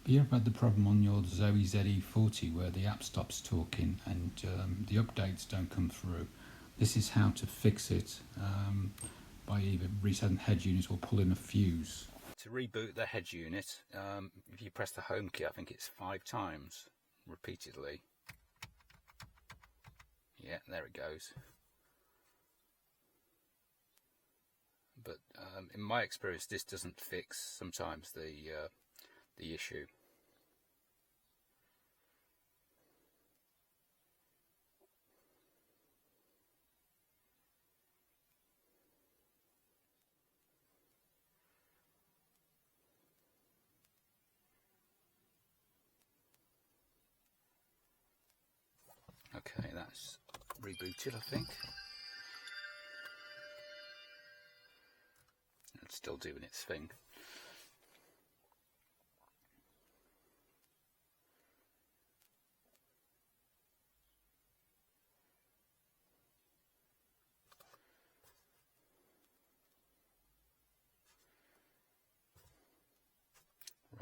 You've had the problem on your Zoe ZE40 where the app stops talking and the updates don't come through. This is how to fix it by either resetting the head unit or pulling a fuse. To reboot the head unit, if you press the home key, I think it's 5 times repeatedly. Yeah, there it goes. But in my experience, this doesn't fix sometimes the issue. Okay, that's rebooted, I think. It's still doing its thing.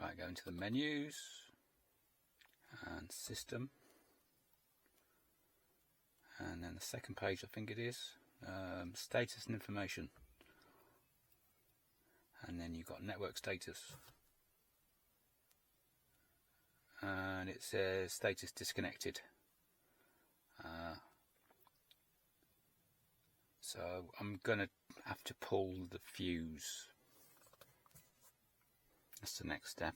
Right, go into the menus and system, and then the second page, I think it is, status and information, and then you've got network status, and it says status disconnected. So I'm gonna have to pull the fuse. That's the next step.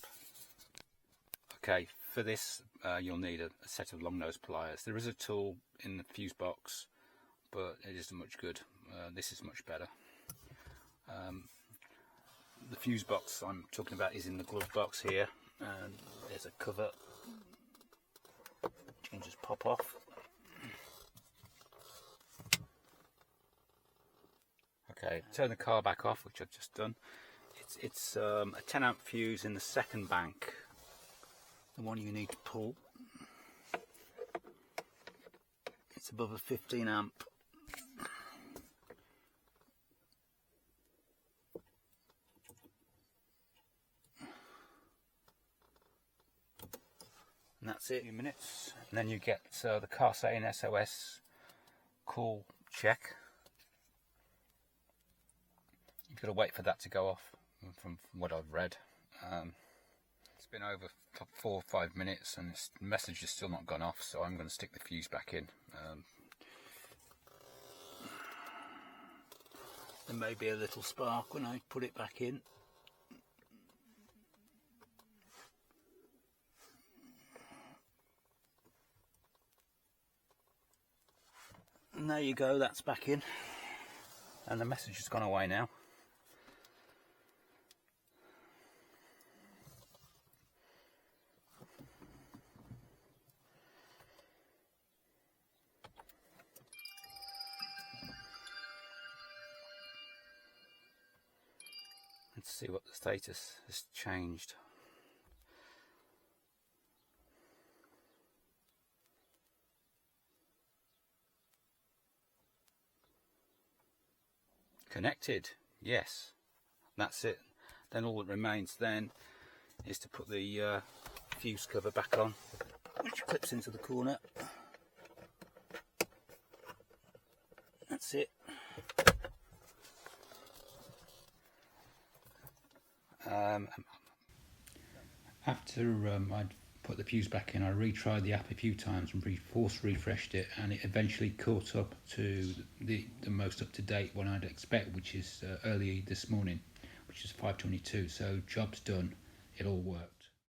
Okay, for this you'll need a set of long nose pliers. There is a tool in the fuse box, but it isn't much good. This is much better. The fuse box I'm talking about is in the glove box here, and there's a cover which you can just pop off. Okay, turn the car back off, which I've just done. It's a 10 amp fuse in the second bank, the one you need to pull. It's above a 15 amp. And that's it, a few minutes. And then you get the car saying SOS call check. You've got to wait for that to go off, from what I've read. It's been over 4 or 5 minutes and the message has still not gone off, so I'm going to stick the fuse back in. There may be a little spark when I put it back in. And there you go, that's back in. And the message has gone away now. Let's see what the status has changed. Connected, yes, that's it. Then all that remains then is to put the fuse cover back on, which clips into the corner. That's it. After I'd put the fuse back in, I retried the app a few times and force refreshed it, and it eventually caught up to the most up-to-date one I'd expect, which is early this morning, which is 5:22. So job's done, it all worked.